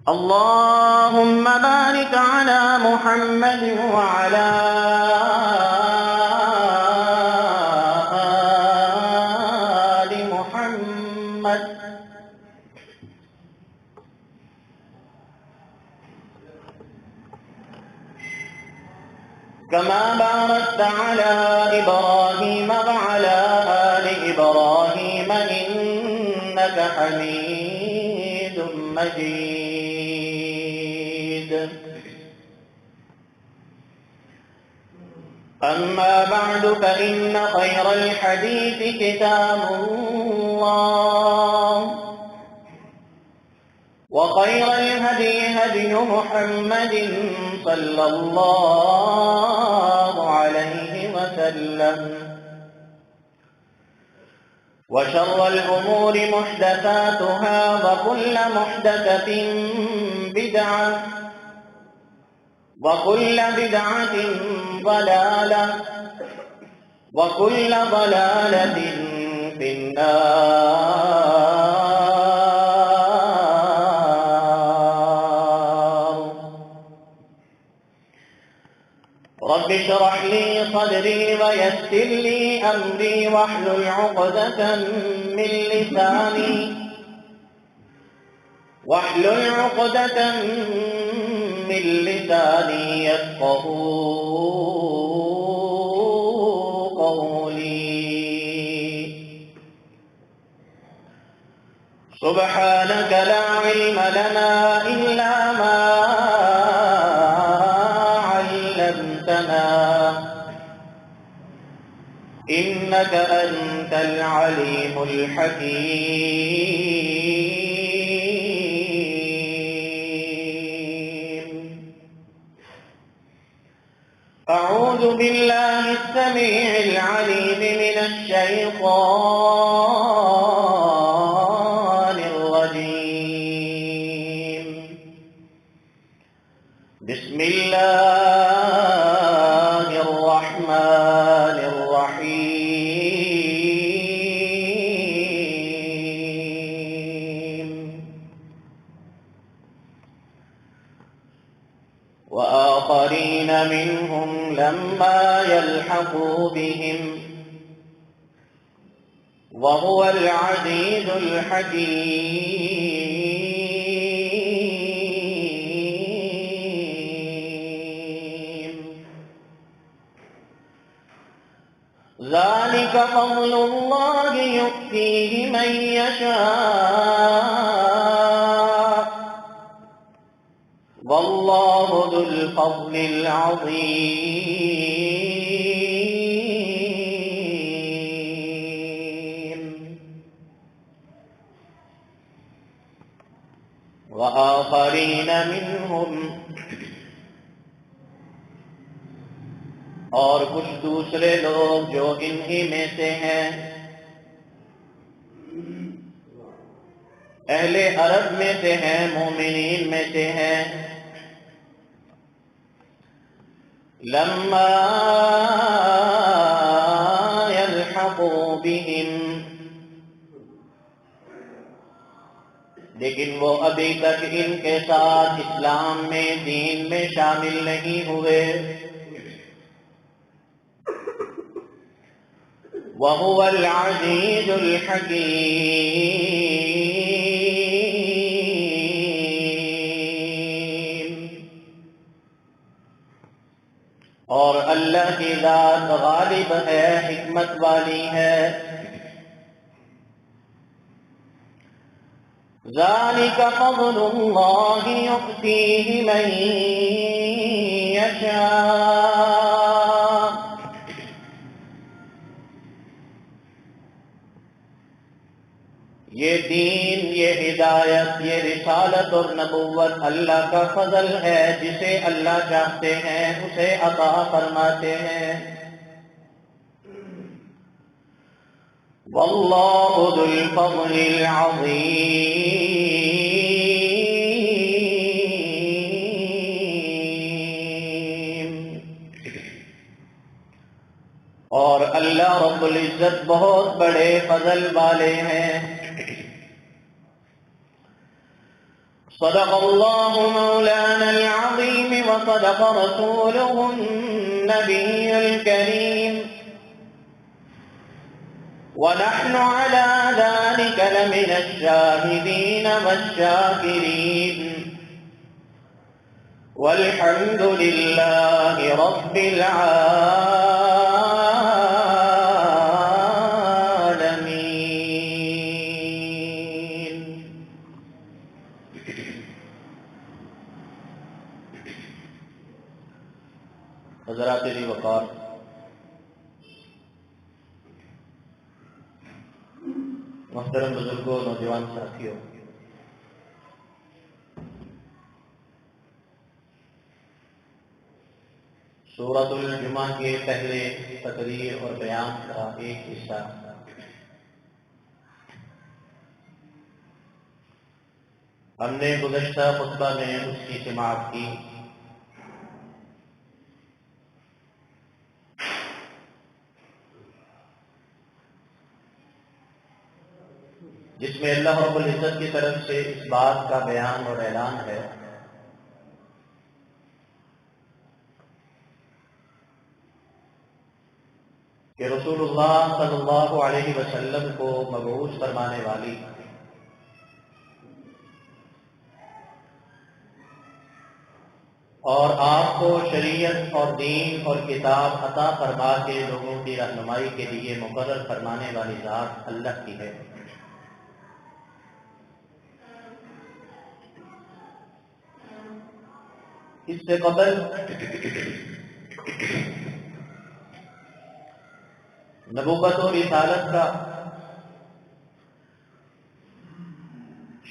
اللهم بارك على محمد وعلى آل محمد كما باركت على إبراهيم وعلى آل إبراهيم إنك حميد مجيد. أما بعد فإن خير الحديث كتاب الله وخير الهدي هدي محمد صلى الله عليه وسلم وشر الأمور محدثاتها وكل محدثة بدعة وكل بدعة ضلالة وكل ضلالة في النار. رب اشرح لي صدري ويسر لي أمري واحلل عقدة من لساني يفقهوا قولي. سبحانك لا علم لنا إلا ما علمتنا إنك أنت العليم الحكيم. أعوذ بالله السميع العليم من الشيطان الرجيم. بسم الله الرحمن الرحيم. وآخرين منهم لما يلحقوا بهم وهو العزيز الحكيم. ذلك فضل الله يؤتيه من يشاء والله ذو الفضل العظيم. وآخرين منهم اور کچھ دوسرے لوگ جو انہی میں سے ہیں، اہل عرب میں سے ہیں، مومنین میں سے ہیں، لما يلحقوا بهم، لیکن وہ ابھی تک ان کے ساتھ اسلام میں، دین میں شامل نہیں ہوئے. وهو العزيز الحكيم. اور اللہ کی ذات غالب ہے، حکمت والی ہے. ذلك فضل الله يؤتيه من يشاء. یہ دین، یہ ہدایت، یہ رسالت اور نبوت اللہ کا فضل ہے. جسے اللہ چاہتے ہیں اسے عطا فرماتے ہیں. واللہ ذو الفضل العظیم. اور اللہ رب العزت بہت بڑے فضل والے ہیں. صدق الله مولانا العظيم وصدق رسوله النبي الكريم ونحن على ذلك لمن الشاهدين والشاكرين والحمد لله رب العالمين. حضرات ذی وقار، محترم بزرگوں، نوجوان ساتھیوں، سورۃ الجمعہ کے پہلے تقریر اور بیان کا ایک حصہ ہم نے گزشتہ خطبہ میں اس کی سماعت کی، جس میں اللہ رب العزت کی طرف سے اس بات کا بیان اور اعلان ہے کہ رسول اللہ صلی اللہ علیہ وسلم کو مبعوث فرمانے والی اور آپ کو شریعت اور دین اور کتاب عطا فرما کے لوگوں کی رہنمائی کے لیے مقرر فرمانے والی ذات اللہ کی ہے۔ اس سے قبل نبوت و رسالت کا،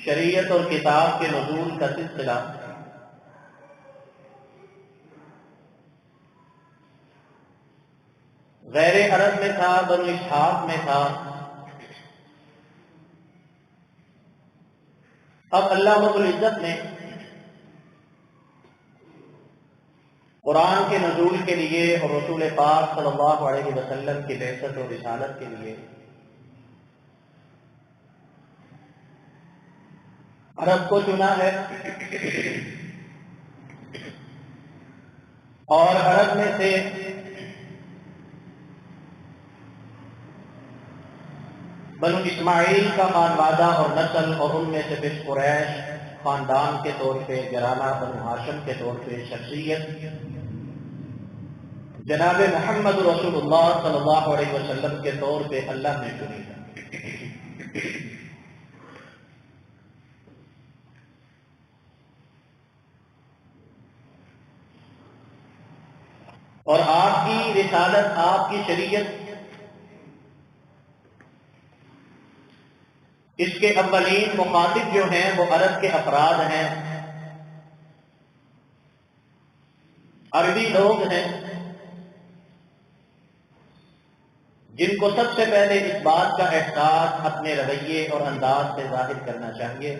شریعت اور کتاب کے نزول کا سلسلہ غیر عرب میں تھا، بنو اسحاق میں تھا۔ اب اللہ رب العزت نے قرآن کے نزول کے لیے اور رسول پاک صلی اللہ علیہ وسلم کی بعثت و رسالت کے لیے عرب کو چنا ہے، اور عرب میں سے بنو اسماعیل کا خانوادہ اور نسل، اور ان میں سے پھر قریش خاندان کے طور پہ، گھرانہ بنو ہاشم کے طور پہ شخصیت جناب محمد رسول اللہ صلی اللہ علیہ وسلم کے طور پہ اللہ نے چنی ہے۔ اور آپ کی رسالت، آپ کی شریعت، اس کے اولین مخاطب جو ہیں وہ عرب کے افراد ہیں، عربی لوگ ہیں، جن کو سب سے پہلے اس بات کا احساس اپنے رویے اور انداز سے ظاہر کرنا چاہیے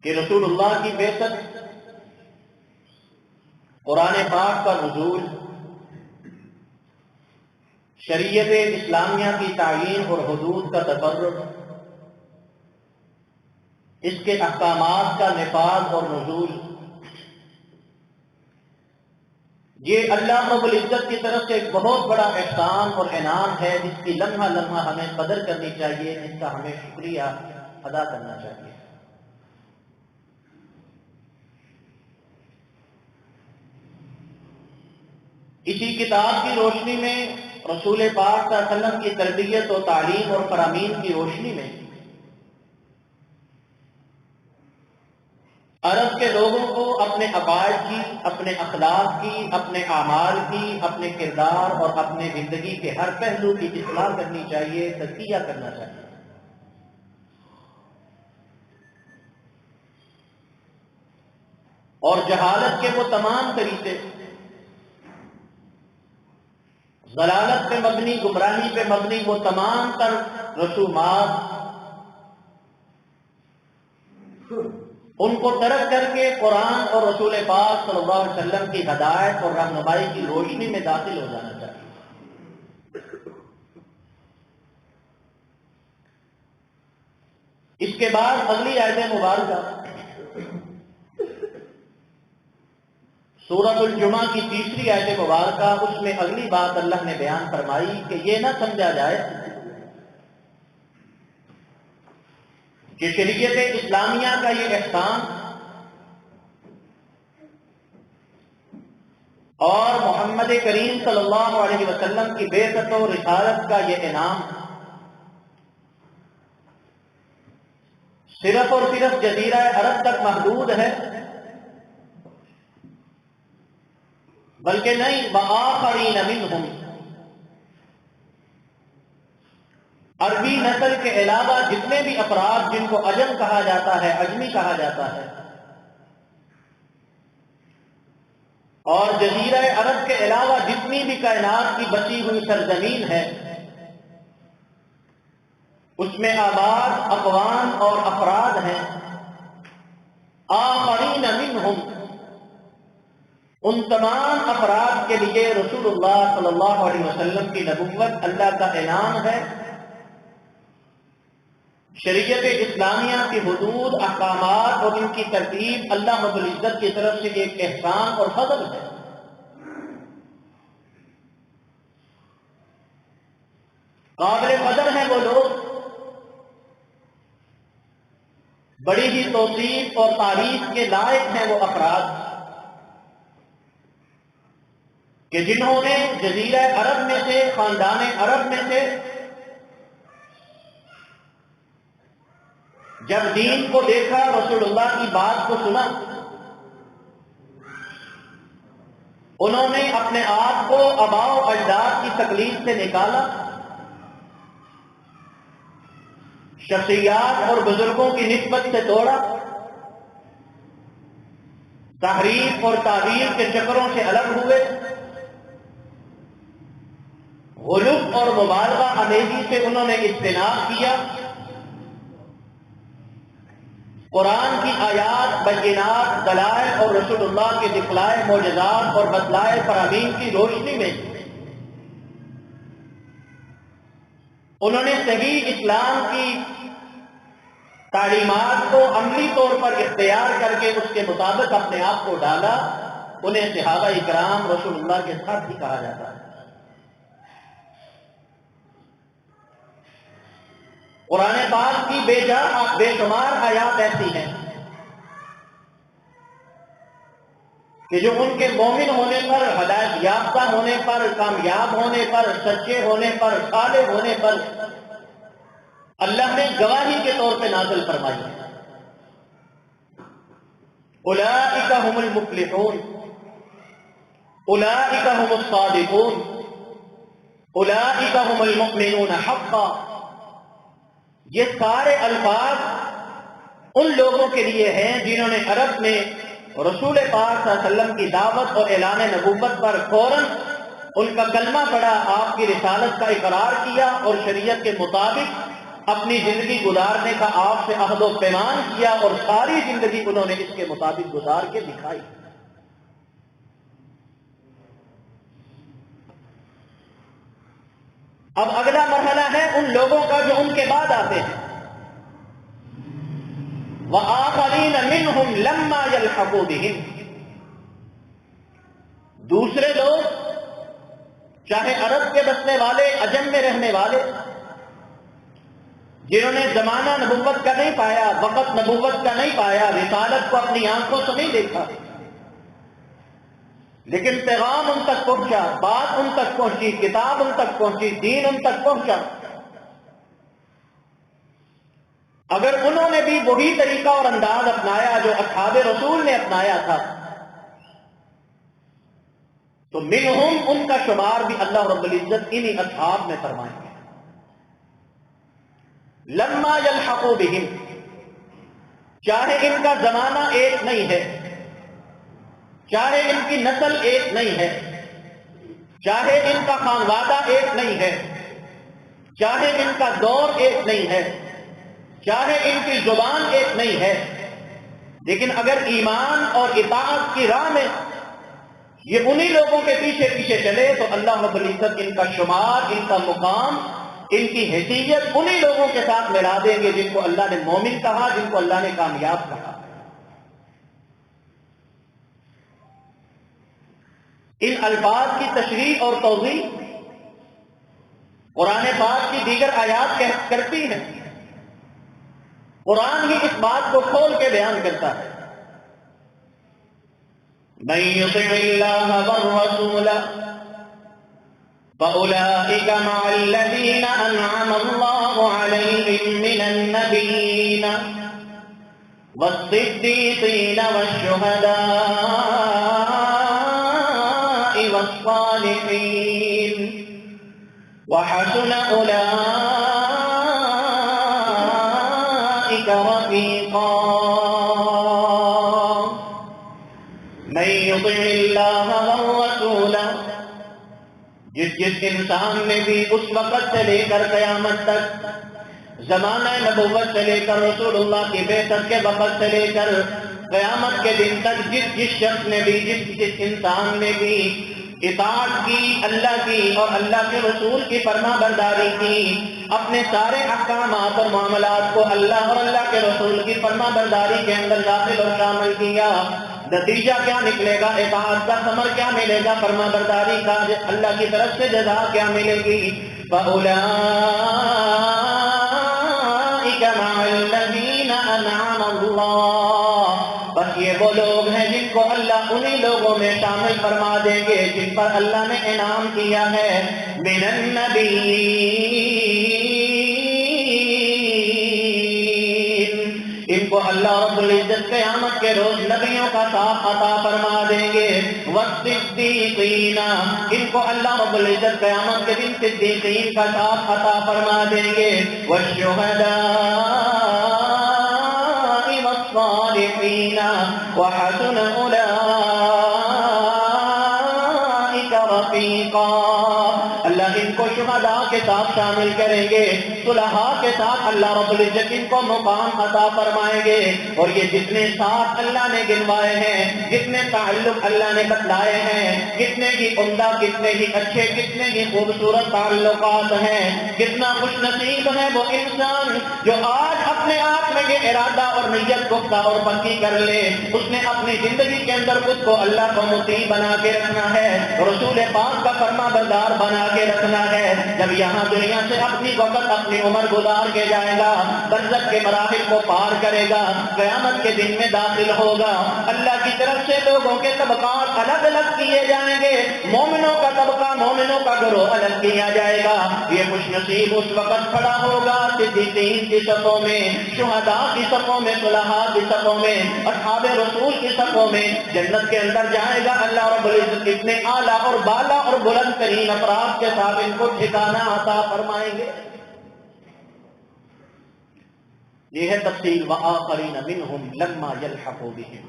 کہ رسول اللہ کی بعثت، قرآن پاک کا نزول، شریعت اسلامیہ کی تعیین اور حدود کا تقرر، اس کے احکامات کا نفاذ اور نزول، یہ اللہ رب العزت کی طرف سے ایک بہت بڑا احسان اور انعام ہے، جس کی لمحہ لمحہ ہمیں قدر کرنی چاہیے، اس کا ہمیں شکریہ ادا کرنا چاہیے۔ اسی کتاب کی روشنی میں، رسول پاک صلی اللہ علیہ وسلم کی تربیت و تعلیم اور فرامین کی روشنی میں عرب کے لوگوں کو اپنے عقائد کی، اپنے اخلاق کی، اپنے اعمال کی، اپنے کردار اور اپنے زندگی کے ہر پہلو کی اصلاح کرنی چاہیے، تزکیہ کرنا چاہیے۔ اور جہالت کے وہ تمام طریقے، ضلالت پہ مبنی، گمراہی پہ مبنی وہ تمام تر رسومات، ان کو ترک کر کے قرآن اور رسول پاک صلی اللہ علیہ وسلم کی ہدایت اور رہنمائی کی روشنی میں داخل ہو جانا چاہیے۔ اس کے بعد اگلی آیت مبارکہ سورۃ الجمعہ کی تیسری آیت مبارکہ، اس میں اگلی بات اللہ نے بیان فرمائی کہ یہ نہ سمجھا جائے کہ شریعت اسلامیہ کا یہ احسان اور محمد کریم صلی اللہ علیہ وسلم کی بعثت و رسالت کا یہ انعام صرف اور صرف جزیرہ عرب تک محدود ہے، بلکہ نہیں، وآخرین منہم، عربی نسل کے علاوہ جتنے بھی افراد جن کو عجم کہا جاتا ہے، عجمی کہا جاتا ہے، اور جزیرہ عرب کے علاوہ جتنی بھی کائنات کی بچی ہوئی سرزمین ہے، اس میں آباد اقوام اور افراد ہیں، آخرین منہم، ان تمام افراد کے لیے رسول اللہ صلی اللہ علیہ وسلم کی نبوت اللہ کا اعلان ہے، شریعت اسلامیہ کی حدود، احکامات اور ان کی ترتیب اللہ رب العزت کی طرف سے ایک احسان اور فضل ہے۔ قابل قدر ہیں وہ لوگ، بڑی ہی توصیف اور تعریف کے لائق ہیں وہ افراد کہ جنہوں نے جزیرہ عرب میں سے، خاندان عرب میں سے جب دین کو دیکھا، رسول اللہ کی بات کو سنا، انہوں نے اپنے آپ کو آباء و اجداد کی تقلید سے نکالا، شخصیات اور بزرگوں کی نسبت سے توڑا، تحریف اور تعبیر کے چکروں سے الگ ہوئے، غلو اور مبالغہ آمیزی سے انہوں نے اجتناب کیا، قرآن کی آیات، بینات، دلائل اور رسول اللہ کے دکھلائے معجزات اور بتلائے فرامین کی روشنی میں انہوں نے صحیح اسلام کی تعلیمات کو عملی طور پر اختیار کر کے اس کے مطابق اپنے آپ کو ڈالا۔ انہیں صحابہ اکرام رسول اللہ کے ساتھ ہی کہا جاتا ہے۔ قرآن پاک کی بے شمار آیات ایسی ہیں کہ جو ان کے مومن ہونے پر، ہدایت یافتہ ہونے پر، کامیاب ہونے پر، سچے ہونے پر، صالح ہونے پر اللہ نے گواہی کے طور پہ نازل فرمائی ہے۔ اولئک هم المفلحون، اولئک هم الصادقون، اولئک هم المؤمنون حقا۔ یہ سارے الفاظ ان لوگوں کے لیے ہیں جنہوں نے عرب میں رسول پاک صلی اللہ علیہ وسلم کی دعوت اور اعلان نبوت پر فوراً ان کا کلمہ پڑھا، آپ کی رسالت کا اقرار کیا اور شریعت کے مطابق اپنی زندگی گزارنے کا آپ سے عہد و پیمان کیا، اور ساری زندگی انہوں نے اس کے مطابق گزار کے دکھائی۔ اب اگلا مرحلہ ہے ان لوگوں کا جو ان کے بعد آتے ہیں، وآخرین منہم لما یلحقوا بہم، دوسرے لوگ چاہے عرب کے بسنے والے، عجم میں رہنے والے، جنہوں نے زمانہ نبوت کا نہیں پایا، وقت نبوت کا نہیں پایا، رسالت کو اپنی آنکھوں سے نہیں دیکھا، لیکن پیغام ان تک پہنچا، بات ان تک پہنچی، کتاب ان تک پہنچی، دین ان تک پہنچا، اگر انہوں نے بھی وہی طریقہ اور انداز اپنایا جو اصحاب رسول نے اپنایا تھا، تو منہم، ان کا شمار بھی اللہ رب العزت انہی اصحاب میں فرمائیں گے۔ لما یلحقوا بہم، چاہے ان کا زمانہ ایک نہیں ہے، چاہے ان کی نسل ایک نہیں ہے، چاہے ان کا خانوادہ ایک نہیں ہے، چاہے ان کا دور ایک نہیں ہے، چاہے ان کی زبان ایک نہیں ہے، لیکن اگر ایمان اور اطاعت کی راہ میں یہ انہی لوگوں کے پیچھے پیچھے چلے تو اللہ رب العزت ان کا شمار، ان کا مقام ان کی حیثیت انہی لوگوں کے ساتھ ملا دیں گے جن کو اللہ نے مومن کہا، جن کو اللہ نے کامیاب کہا۔ ان الفاظ کی تشریح اور توضیح قرآن پاک کی دیگر آیات کرتی ہیں۔ قرآن ہی اس بات کو کھول کے بیان کرتا ہے۔ من يطع الله والرسول فأولئك مع الذين أنعم الله عليهم من النبيين والصديقين والشهداء والصالحين وحسن أولئك رفيقا۔ من يطع الله والرسول، جس انسان نے بھی اس وقت سے لے کر قیامت تک، زمانہ نبوت سے لے کر رسول اللہ کی بعثت کے وقت سے لے کر قیامت کے دن تک جس شخص نے بھی، جس انسان نے بھی اطاعت کی اللہ کی اور اللہ کے رسول کی فرما برداری کی، اپنے سارے احکامات اور معاملات کو اللہ اور اللہ کے رسول کی فرما برداری کے اندر داخل اور شامل کیا، نتیجہ کیا نکلے گا؟ اطاعت کا ثمر کیا ملے گا؟ فرما برداری کا اللہ کی طرف سے جزا کیا ملے گی؟ فَأُولَٰئِكَ مَعَ الَّذِينَ أَنْعَمَ اللَّهُ، بس یہ وہ لوگ ہیں جن کو اللہ انہی لوگوں میں شامل فرما دیں گے جن پر اللہ نے انعام کیا ہے۔ مِنَ النَّبِيِّينَ، ان کو اللہ رب العزت قیامت کے روز نبیوں کا ساتھ عطا فرما دیں گے۔ والصدیقین، ان کو اللہ رب العزت قیامت کے دن صدیقین کا ساتھ عطا فرما دیں گے۔ والشہداء والصالحین وحسن اولئک رفیقا، اللہ ان کو شہداء کے ساتھ شامل کریں گے، صلحاء کے ساتھ اللہ رب العزت ان کو مقام عطا فرمائیں گے۔ اور یہ جتنے ساتھ اللہ نے گنوائے ہیں، جتنے تعلق اللہ نے بتلائے ہیں، کتنے ہی عمدہ، کتنے ہی اچھے، کتنے ہی خوبصورت تعلقات ہیں، کتنا خوش نصیب ہے وہ انسان جو آج اپنے آپ میں یہ ارادہ اور نیت پختہ اور پکی کر لے، اس نے اپنی زندگی کے اندر خود کو اللہ کو مطیع بنا کے رکھنا ہے، رسول پاک کا فرما بردار بنا کے رکھنا ہے۔ جب یہاں دنیا سے اپنی وقت اپنی عمر گزار کے جائے گا، برزخ کے مراحل کو پار کرے گا، قیامت کے دن میں داخل ہوگا، اللہ کی طرف سے لوگوں کے طبقات الگ الگ کیے جائیں گے، مومنوں کا طبقہ، مومنوں کا گروہ الگ کیا جائے گا۔ یہ خوش نصیب اس وقت کھڑا ہوگا صدیقین کی صفوں میں، شہداء کی صفوں میں، صلحاء کی صفوں میں، اصحاب رسول کی صفوں میں، جنت کے اندر جائے گا۔ اللہ رب العزت اتنے اعلیٰ اور بالا اور بلند ترین افراد کے ساتھ ان کو ٹھکانہ عطا فرمائیں گے۔ یہ ہے تفصیل وآخرین منہم لما یلحقوا بہم۔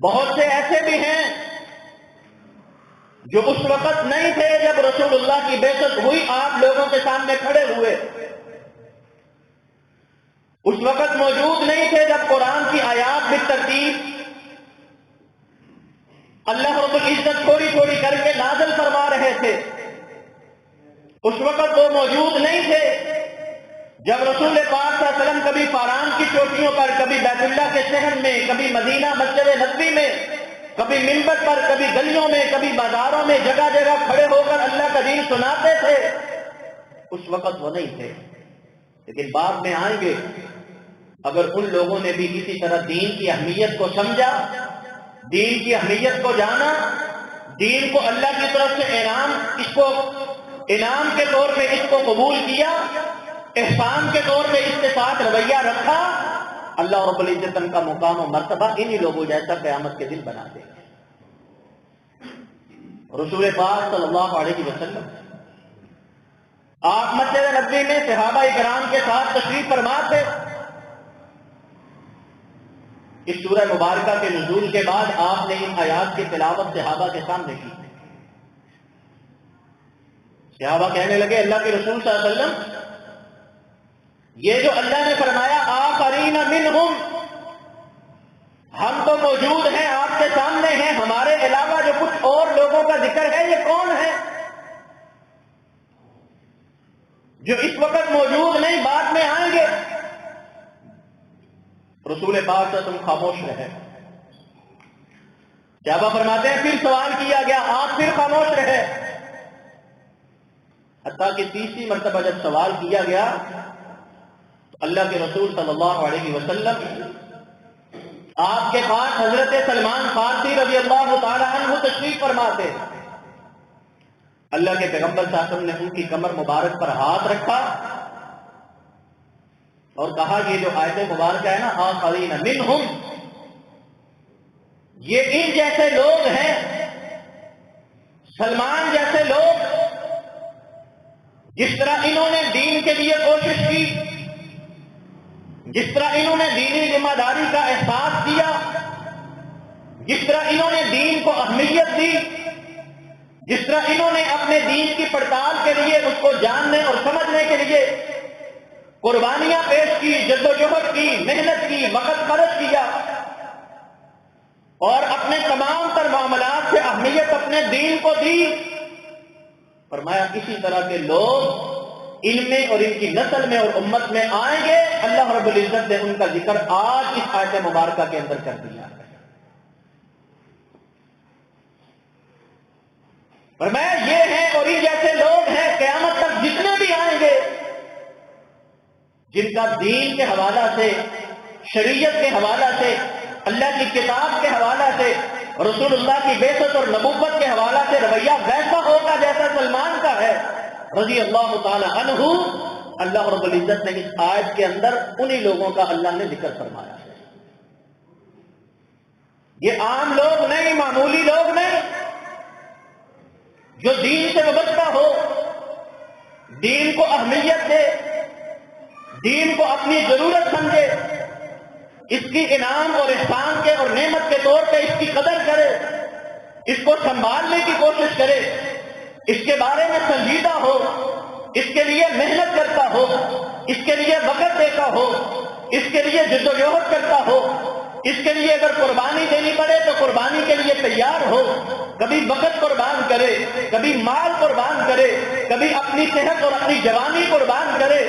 بہت سے ایسے بھی ہیں جو اس وقت نہیں تھے جب رسول اللہ کی بعثت ہوئی، آپ لوگوں کے سامنے کھڑے ہوئے، اس وقت موجود نہیں تھے جب قرآن کی آیات بالترتیب اللہ رب العزت تھوڑی تھوڑی کر کے نازل فرما رہے تھے، اس وقت وہ موجود نہیں تھے جب رسول پاک صلی اللہ علیہ وسلم کبھی فاران کی چوٹیوں پر، کبھی بیت اللہ کے شہر میں، کبھی مدینہ مسجد نبوی میں، کبھی منبر پر، کبھی گلیوں میں، کبھی بازاروں میں، جگہ جگہ کھڑے ہو کر اللہ کا دین سناتے تھے، اس وقت وہ نہیں تھے۔ لیکن بعد میں آئیں گے، اگر ان لوگوں نے بھی کسی طرح دین کی اہمیت کو سمجھا، دین کی اہمیت کو جانا، دین کو اللہ کی طرف سے انعام کے طور پہ اس کو قبول کیا، احسان کے طور پہ اس کے ساتھ رویہ رکھا، اللہ رب العزت ان کا مقام و مرتبہ انہی لوگوں جیسا قیامت کے دن بنا دے گا۔ رسول پاک صلی اللہ علیہ وسلم آپ مسجد نبوی میں صحابہ کرام کے ساتھ تشریف فرما تھے۔ اس سورہ مبارکہ کے نزول کے بعد آپ نے ان آیات کی تلاوت صحابہ کے سامنے کی۔ صحابہ کہنے لگے اللہ کے رسول صلی اللہ علیہ وسلم، یہ جو اللہ نے فرمایا آخرین منہم، ہم تو موجود ہیں، آپ کے سامنے ہیں، ہمارے علاوہ جو کچھ اور لوگوں کا ذکر ہے یہ کون ہے؟ جو اس وقت موجود نہیں بعد میں آئیں گے۔ رسول پاک سے تم خاموش رہے۔ صحابہ فرماتے ہیں پھر سوال کیا گیا، آپ پھر خاموش رہے، حتیٰ کہ تیسری مرتبہ جب سوال کیا گیا تو اللہ کے رسول صلی اللہ علیہ وسلم آپ کے پاس حضرت سلمان فارسی رضی اللہ تعالی عنہ تشریف فرماتے۔ اللہ کے پیغمبر صلی اللہ علیہ وسلم نے ان کی کمر مبارک پر ہاتھ رکھا اور کہا یہ جو آیت مبارکہ ہے نا آخرین منہم، یہ ان جیسے لوگ ہیں، سلمان جیسے لوگ، جس طرح انہوں نے دین کے لیے کوشش کی، جس طرح انہوں نے دینی ذمہ داری کا احساس کیا، جس طرح انہوں نے دین کو اہمیت دی، جس طرح انہوں نے اپنے دین کی پڑتال کے لیے اس کو جاننے اور سمجھنے کے لیے قربانیاں پیش کی، جدوجہد کی، محنت کی، وقت خرچ کیا اور اپنے تمام تر معاملات سے اہمیت اپنے دین کو دی، فرمایا اسی طرح کے لوگ ان میں اور ان کی نسل میں اور امت میں آئیں گے۔ اللہ رب العزت نے ان کا ذکر آج اس آیت مبارکہ کے اندر کر دیا ہے۔ فرمایا یہ ہیں اور یہ جیسے لوگ ہیں قیامت تک جتنے بھی آئیں گے، جن کا دین کے حوالہ سے، شریعت کے حوالہ سے، اللہ کی کتاب کے حوالہ سے، رسول اللہ کی بعثت اور نبوت کے حوالہ سے رویہ ویسا ہوگا جیسا سلمان کا ہے رضی اللہ تعالی عنہ۔ اللہ رب العزت نے اس آیت کے اندر انہی لوگوں کا اللہ نے ذکر فرمایا ہے۔ یہ عام لوگ نہیں، معمولی لوگ نہیں، جو دین سے وابستہ ہو، دین کو اہمیت دے، دین کو اپنی ضرورت سمجھے، اس کی انعام اور احسان کے اور نعمت کے طور پہ اس کی قدر کرے، اس کو سنبھالنے کی کوشش کرے، اس کے بارے میں سنجیدہ ہو، اس کے لیے محنت کرتا ہو، اس کے لیے وقت دیتا ہو، اس کے لیے جدوجہد کرتا ہو، اس کے لیے اگر قربانی دینی پڑے تو قربانی کے لیے تیار ہو، کبھی وقت قربان کرے، کبھی مال قربان کرے، کبھی اپنی صحت اور اپنی جوانی قربان کرے،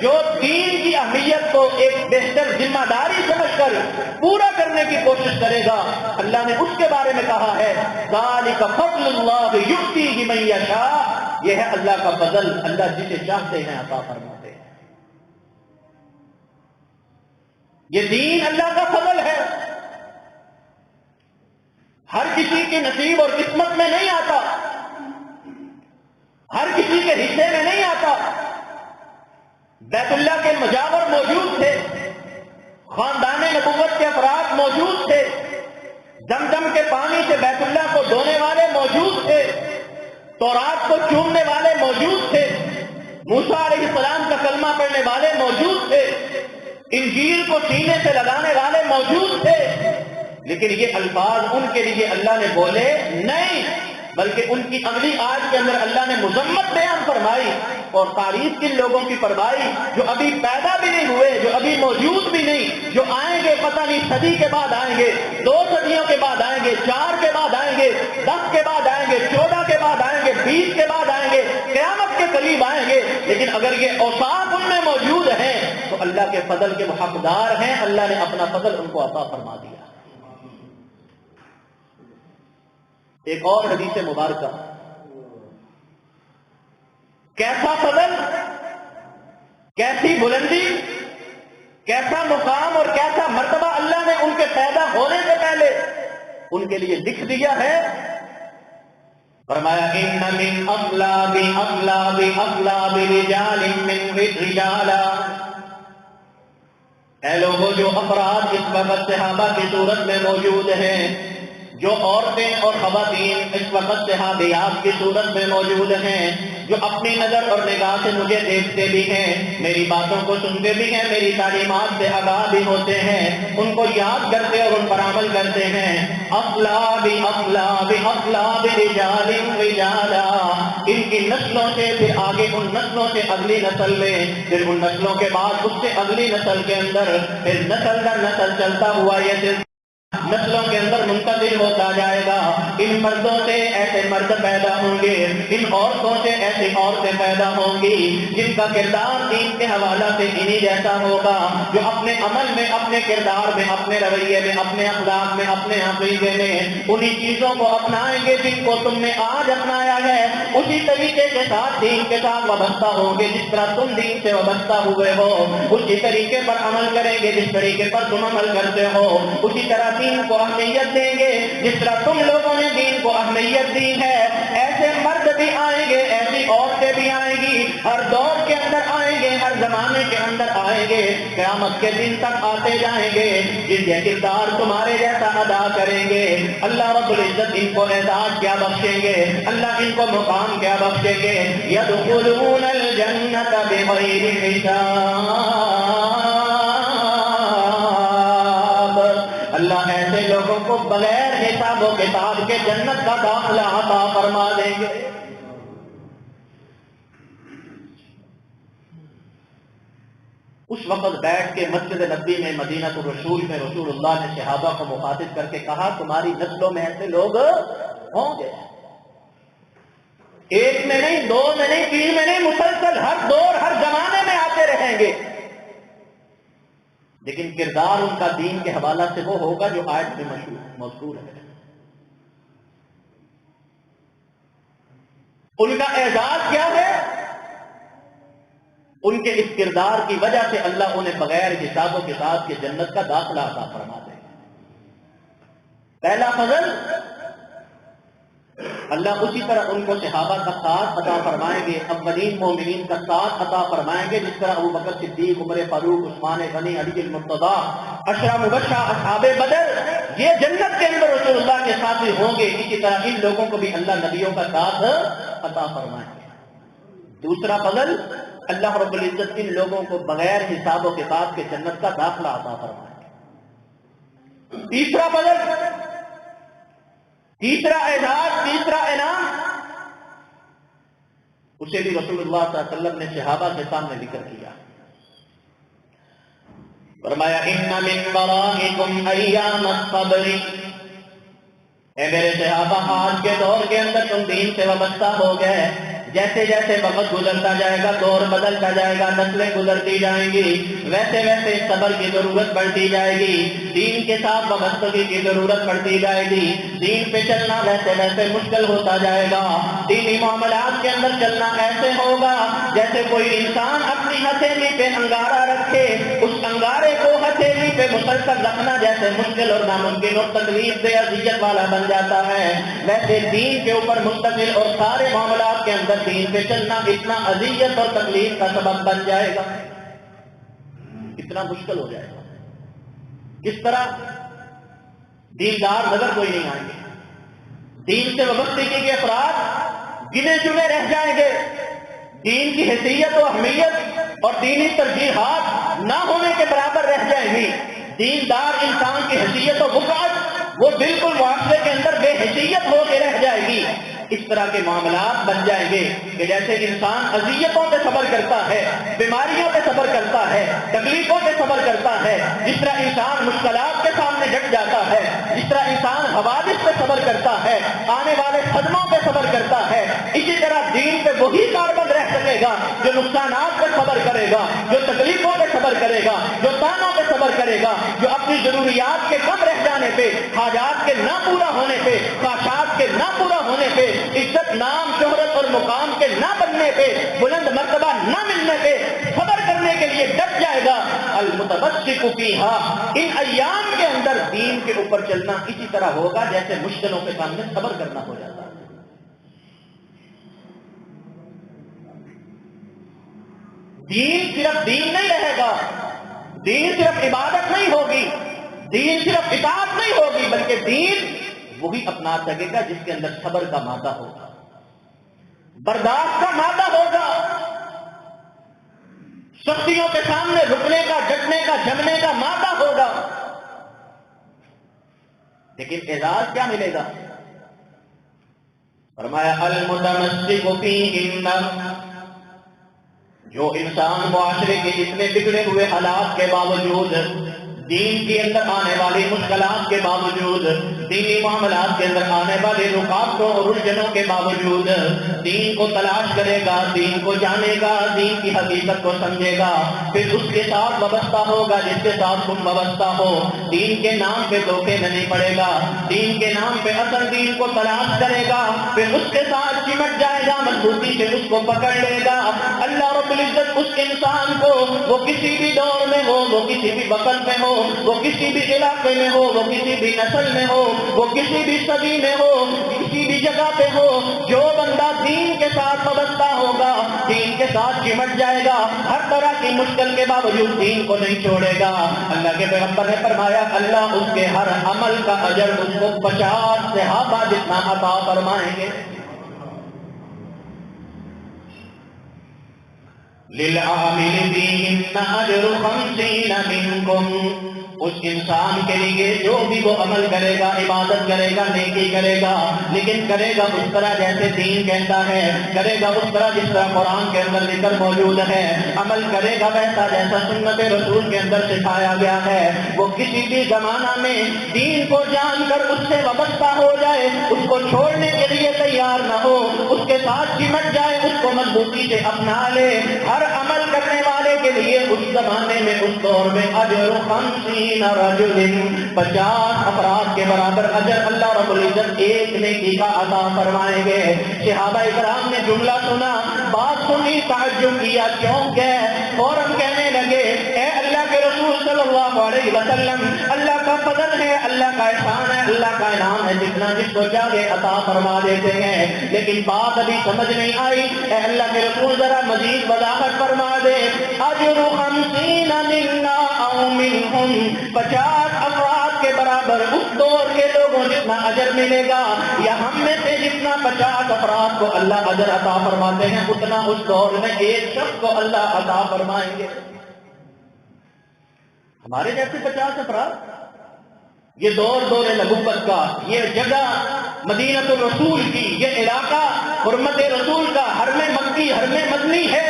جو دین کی اہمیت کو ایک بہتر ذمہ داری سمجھ کر پورا کرنے کی کوشش کرے گا، اللہ نے اس کے بارے میں کہا ہے ذالک فضل اللہ یؤتیہ من یشاء، یہ ہے اللہ کا فضل، اللہ جسے چاہتے ہیں عطا فرماتے ہیں۔ یہ دین اللہ کا فضل ہے، ہر کسی کے نصیب اور قسمت میں نہیں آتا، ہر کسی کے حصے میں نہیں آتا۔ بیت اللہ کے مجاور موجود تھے، خاندان نبوت کے افراد موجود تھے، زمزم کے پانی سے بیت اللہ کو دھونے والے موجود تھے، تورات کو چومنے والے موجود تھے، موسیٰ علیہ السلام کا کلمہ پڑھنے والے موجود تھے، انجیل کو سینے سے لگانے والے موجود تھے، لیکن یہ الفاظ ان کے لیے اللہ نے بولے نہیں، بلکہ ان کی اگلی آیت کے اندر اللہ نے مذمت بیان فرمائی اور تعریف کن لوگوں کی فرمائی جو ابھی پیدا بھی نہیں ہوئے، جو ابھی موجود بھی نہیں، جو آئیں گے پتہ نہیں صدی کے بعد آئیں گے، 2 صدیوں کے بعد آئیں گے، 4 کے بعد آئیں گے، 10 کے بعد آئیں گے، 14 کے بعد آئیں گے، 20 کے بعد آئیں گے، قیامت کے قریب آئیں گے، لیکن اگر یہ اوصاف ان میں موجود ہیں تو اللہ کے فضل کے وہ حقدار ہیں، اللہ نے اپنا فضل ان کو عطا فرما دیا۔ ایک اور حدیث مبارکہ، کیسا فضل، کیسی بلندی، کیسا مقام اور کیسا مرتبہ اللہ نے ان کے پیدا ہونے سے پہلے ان کے لیے لکھ دیا ہے۔ فرمایا ان من اصلاب اصلاب اصلاب رجال من رجالا، اے لوگوں جو افراد اس وقت صحابہ کی صورت میں موجود ہیں، جو عورتیں اور خواتین اس وقت صحابیات کی صورت میں موجود ہیں، جو اپنی نظر اور نگاہ سے مجھے دیکھتے بھی ہیں، میری باتوں کو سنتے بھی ہیں، میری تعلیمات سے آگاہ بھی ہوتے ہیں، ان کو یاد کرتے اور ان پر عمل کرتے ہیں۔ اصلاب اصلاب اصلاب رجال رجالا، ان کی نسلوں سے پھر آگے ان نسلوں سے اگلی نسل میں، پھر ان نسلوں کے بعد اس سے اگلی نسل کے اندر، پھر نسل در نسل چلتا ہوا یہ سلسلہ نسلوں کے اندر منتقل ہوتا جائے گا. ان مردوں سے ایسے مرد پیدا ہوں گے, ان عورتوں سے ایسی عورتیں پیدا ہوں گی جن کا کردار دین کے حوالہ سے انہی جیسا ہوگا, جو اپنے عمل میں, اپنے کردار میں, اپنے رویے میں, اپنے اخلاق میں, اپنے عقیدے میں انہی چیزوں کو اپنائیں گے جن کو تم نے آج اپنایا ہے. اسی طریقے کے ساتھ دین کے ساتھ وابستہ ہوں گے جس طرح تم دین سے وابستہ ہوئے ہو, اسی طریقے پر عمل کریں گے جس طریقے پر تم عمل کرتے ہو, اسی طرح دین کو اہمیت دیں گے جس طرح تم لوگوں نے دین کو اہمیت دی ہے. ایسے مرد بھی آئیں گے, ایسی عورتیں بھی آئیں گی, ہر دور کے اندر آئیں گے, ہر زمانے کے اندر آئیں گے, قیامت کے دن تک آتے جائیں گے جن کے کردار تمہارے جیسا ادا کریں گے. اللہ رب العزت ان کو اعزاز کیا بخشیں گے, اللہ ان کو مقام کیا بخشیں گے. یدخلون الجنت بغیر حساب, اللہ ایسے لوگوں کو بغیر حساب و کتاب کے جنت کا داخلہ عطا فرما دیں گے. اس وقت بیٹھ کے مسجد نبوی میں مدینہ الرسول میں رسول اللہ نے صحابہ کو مخاطب کر کے کہا تمہاری نسلوں میں ایسے لوگ ہوں گے, ایک میں نہیں, دو میں نہیں, تین میں نہیں, مسلسل ہر دور ہر زمانے میں آتے رہیں گے, لیکن کردار ان کا دین کے حوالہ سے وہ ہوگا جو آیت میں مذکور ہے. ان کا اعزاز کیا ہے؟ ان کے اس کردار کی وجہ سے اللہ انہیں بغیر حساب و کتاب کے جنت کا داخلہ عطا فرما دے گا. پہلا فضل, اللہ اسی طرح ان کو صحابہ کا ساتھ عطا فرمائیں گے, اولین مومنین کا ساتھ عطا فرمائیں گے جس طرح ابو بکر صدیق, عمر فاروق, عثمان غنی, علی المرتضیٰ, عشرہ مبشرہ, اصحاب بدر, یہ جنت کے اندر رسول اللہ کے ساتھی ہوں گے. اسی طرح ان لوگوں کو بھی اللہ نبیوں کا ساتھ عطا فرمائیں گے. دوسرا فضل, اللہ رب العزت ان لوگوں کو بغیر حساب و کتاب کے جنت کا داخلہ عطا فرمائیں گے. تیسرا فضل, تیسرا اعزاز, تیسرا انعام, اسے بھی رسول اللہ صلی اللہ علیہ وسلم نے صحابہ کے سامنے ذکر کیا. فرمایا ان من ورائکم ایام الصبر, اے میرے صحابہ آج کے دور کے اندر تم دین سے وابستہ ہو گئے, جیسے جیسے وقت گزرتا جائے گا, دور بدلتا جائے گا, نسلیں گزرتی جائیں گی, ویسے ویسے صبر کی ضرورت بڑھتی جائے گی, دین کے ساتھ وابستگی کی ضرورت بڑھتی جائے گی, دین پہ چلنا ویسے ویسے مشکل ہوتا جائے گا. دینی معاملات کے اندر چلنا ایسے ہوگا جیسے کوئی انسان اپنی ہتھیلی پہ انگارہ رکھے, اس انگارے کو ہتھیلی پہ مسلسل رکھنا جیسے مشکل اور ناممکن اور تکلیف دہ اذیت والا بن جاتا ہے, ویسے دین کے اوپر مستقل اور سارے معاملات کے اندر دین پہ چلنا اتنا اذیت اور تکلیف کا سبب بن جائے گا, اتنا مشکل ہو جائے گا. کس طرح؟ دیندار نظر کوئی نہیں آئیں گے, دین سے وابستگی کے افراد گنے چنے رہ جائیں گے, دین کی حیثیت و اہمیت اور دینی ترجیحات نہ ہونے کے برابر رہ جائیں گی. دیندار انسان کی حیثیت و وقعت وہ بالکل معاشرے کے اندر بے حیثیت ہو کے رہ جائے گی. اس طرح کے معاملات بن جائیں گے کہ جیسے انسان اذیتوں پہ صبر کرتا ہے, بیماریوں پہ صبر کرتا ہے, تکلیفوں پہ صبر کرتا ہے, جس طرح انسان مشکلات کے سامنے ڈٹ جاتا ہے, جس طرح انسان حوادث پہ صبر کرتا ہے, آنے والے صدموں پہ صبر کرتا ہے, اسی طرح دین پہ وہی کاربند رہ سکے گا جو نقصانات پہ صبر کرے گا, جو تکلیفوں پہ صبر کرے گا, جو تانوں پہ صبر کرے گا, جو اپنی ضروریات کے کم رہ جانے پہ, حاجات کے نہ پورا ہونے پہ, خواہشات کے نہ پورا ہونے پہ, عزت, نام, شہرت اور مقام کے نہ بننے پہ, بلند مرتبہ نہ ملنے پہ صبر کرنے کے لیے ڈٹ جائے گا. المتمسک فیہا, ان ایام کے اندر دین کے اوپر چلنا اسی طرح ہوگا جیسے مشکلوں کے سامنے صبر کرنا ہو جاتا ہے. دین صرف دین نہیں رہے گا, دین صرف عبادت نہیں ہوگی, دین صرف اطاعت نہیں ہوگی, بلکہ دین وہی اپنا سکے گا جس کے اندر صبر کا مادہ ہوگا, برداشت کا مادہ ہوگا, سختیوں کے سامنے رکنے کا, ڈٹنے کا, جمنے کا مادہ ہوگا. لیکن اعزاز کیا ملے گا؟ فرمایا المتمسک فیہن, جو انسان معاشرے کے اتنے بگڑے ہوئے حالات کے باوجود دین کے اندر آنے والی مشکلات کے باوجود، دینی معاملات کے اندر آنے والی رکاوٹوں اور الجھنوں کے باوجود دین کو تلاش کرے گا، دین کو جانے گا، دین کی حقیقت کو سمجھے گا، پھر اس کے ساتھ وابستہ ہوگا جس کے ساتھ تم وابستہ ہو۔ دین کے نام پہ دھوکے میں نہیں پڑے گا، دین کے نام پہ اصل دین کو تلاش کرے گا، پھر اس کے ساتھ چمٹ جائے گا، مضبوطی سے اس کو پکڑ لے گا۔ اللہ رب العزت اس انسان کو، وہ کسی بھی دور میں ہو، وہ کسی بھی وقت میں ہو، وہ کسی بھی علاقے میں ہو، وہ کسی بھی نسل میں ہو، وہ کسی بھی صدی میں ہو، کسی بھی جگہ پہ ہو، جو بندہ دین کے ساتھ وابستہ ہوگا، دین کے ساتھ چمٹ جائے گا، ہر طرح کی مشکل کے باوجود دین کو نہیں چھوڑے گا۔ اللہ کے پیغمبر نے فرمایا اللہ اس کے ہر عمل کا اجر اس کو 50 صحابہ جتنا عطا فرمائیں گے۔ لِلْعَامِلِ فِيهِنَّ أَجْرُ 50 مِنْكُمْ، اس انسان کے لیے جو بھی وہ عمل کرے گا، عبادت کرے گا، نیکی کرے گا، لیکن کرے گا اس طرح جیسے دین کہتا ہے، کرے گا اس طرح جس طرح قرآن کے اندر ذکر موجود ہے، عمل کرے گا ویسا جیسا سنت رسول کے اندر سکھایا گیا ہے، وہ کسی بھی زمانہ میں دین کو جان کر اس سے وابستہ ہو جائے، اس کو چھوڑنے کے لیے تیار نہ ہو، اس کے ساتھ چمٹ جائے، اس کو مضبوطی سے اپنا لے، ہر عمل کرنے والے کے لیے اس زمانے میں، اس دور میں اجر 50 رجل، 50 افراد کے برابر اجر اللہ رب العزت ایک نیکی کا عطا فرمائیں گے۔ صحابہ اکرام نے جملہ سنا، بات سنی، تعجب کیا، کیوں کہ فوراً کہنے لگے اے اللہ کے رسول صلی اللہ علیہ وسلم، اللہ کا فضل ہے، اللہ کا احسان ہے، اللہ کا انعام ہے، جتنا جس کو چاہے عطا فرما دیتے ہیں، لیکن بات ابھی سمجھ نہیں آئی، اے اللہ کے رسول ذرا مزید وضاحت فرما دے۔ اجر 50 منا او منہم، 50 افراد کے برابر اس دور کے لوگوں جتنا اجر ملے گا، یا ہم میں سے جتنا 50 افراد کو اللہ اجر عطا فرماتے ہیں، اتنا اس دور میں ایک شخص کو اللہ عطا فرمائیں گے۔ ہمارے جیسے 50 افراد، یہ دور نبوت کا، یہ جگہ مدینہ الرسول کی، یہ علاقہ حرمت رسول کا، حرم مکی، حرم مدنی ہے۔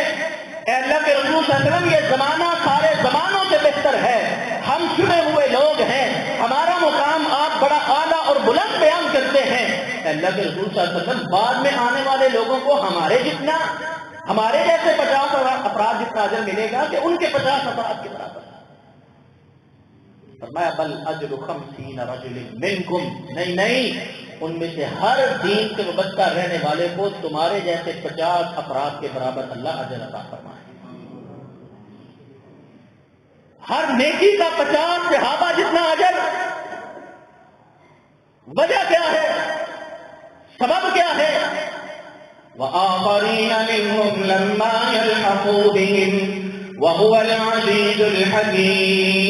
اے اللہ کے رسول صلی اللہ علیہ وسلم، یہ زمانہ سارے زمانوں سے بہتر ہے، ہم چنے ہوئے لوگ ہیں، ہمارا مقام آپ بڑا اعلیٰ اور بلند بیان کرتے ہیں۔ اے اللہ کے رسول صلی اللہ علیہ وسلم، بعد میں آنے والے لوگوں کو ہمارے جتنا، ہمارے جیسے 50 افراد جتنا اجر ملے گا کہ ان کے 50 افراد کے برابر۔ فرمایا بل اجر 50 رجل منکم، نہیں، ان میں سے ہر دین سے وابستہ رہنے والے کو تمہارے جیسے 50 افراد کے برابر اللہ اجر عطا فرمائے۔ ہر نیکی کا 50 صحابہ جتنا اجر۔ وجہ کیا ہے؟ سبب کیا ہے؟ وآخرین منہم لما یلحقوا بہم وہو العزیز الحکیم،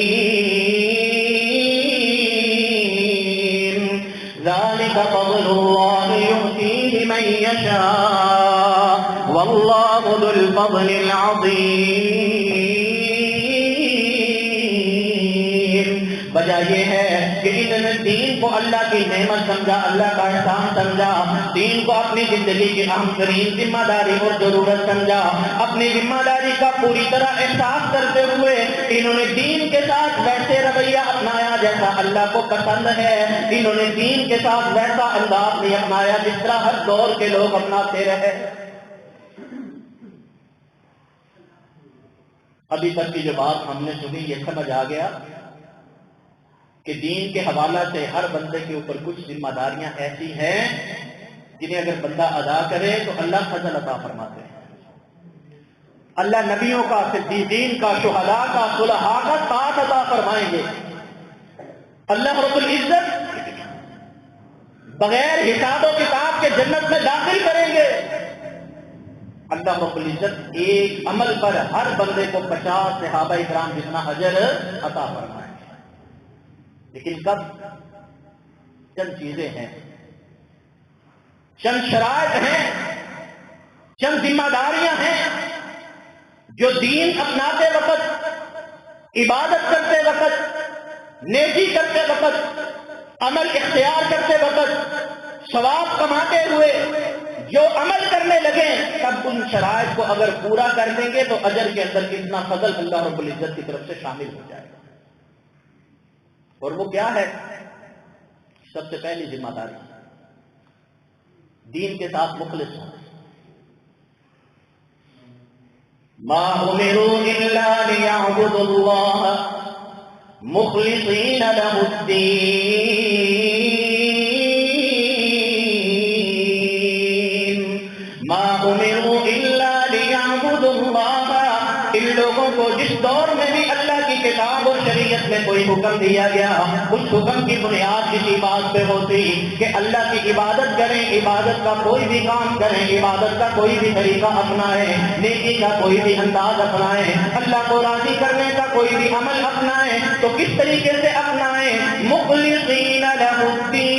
ذلك فضل اللہ یؤتیہ من یشاء واللہ ذو الفضل العظیم۔ وجہ یہ ہے کہ انہوں نے دین کو اللہ کی نعمت سمجھا، اللہ کا احسان سمجھا، دین کو اپنی زندگی کی اہم ترین ذمہ داری اور ضرورت سمجھا، اپنی ذمہ داری کا پوری طرح احساس کرتے ہوئے انہوں نے دین کے ساتھ ویسے رویہ اپنایا جیسا اللہ کو پسند ہے، انہوں نے دین کے ساتھ ویسا انداز نہیں اپنایا جس طرح ہر دور کے لوگ اپناتے رہے۔ ابھی تک کی جو بات ہم نے سنی، یہ سمجھ آ گیا کہ دین کے حوالہ سے ہر بندے کے اوپر کچھ ذمہ داریاں ایسی ہیں جنہیں اگر بندہ ادا کرے تو اللہ فضل عطا فرماتے ہیں، اللہ نبیوں کا، صدیقین کا، شہداء کا، صلحاء کا ساتھ عطا فرمائیں گے، اللہ رب العزت بغیر حساب و کتاب کے جنت میں داخل کریں گے۔ اللہ رب العزت ایک عمل پر ہر بندے کو 50 صحابہ اکرام جتنا اجر عطا فرمائیں گے، لیکن کب؟ چند چیزیں ہیں، چند شرائط ہیں، چند ذمہ داریاں ہیں جو دین اپناتے وقت، عبادت کرتے وقت، نیکی کرتے وقت، عمل اختیار کرتے وقت، ثواب کماتے ہوئے جو عمل کرنے لگے، تب ان شرائط کو اگر پورا کر دیں گے تو اجر کے اندر اتنا فضل اللہ رب العزت کی طرف سے شامل ہو جائے گا۔ اور وہ کیا ہے؟ سب سے پہلی ذمہ داری دین کے ساتھ مخلص ہوں۔ ما امروا الا ليعبدوا الله مخلصين له الدين ما امروا الا ليعبدوا الله۔ ان لوگوں کو جس دور میں بھی اللہ کی کتاب اور شریعت میں کوئی حکم دیا گیا، اس حکم کی بنیاد اسی بات پہ ہوتی کہ اللہ کی عبادت کریں، عبادت کا کوئی بھی کام کریں، عبادت کا کوئی بھی طریقہ اپنائیں، نیکی کا کوئی بھی انداز اپنائیں، اللہ کو راضی کرنے کا کوئی بھی عمل اپنائیں، تو کس طریقے سے اپنائیں؟ مخلصین لہ الدین،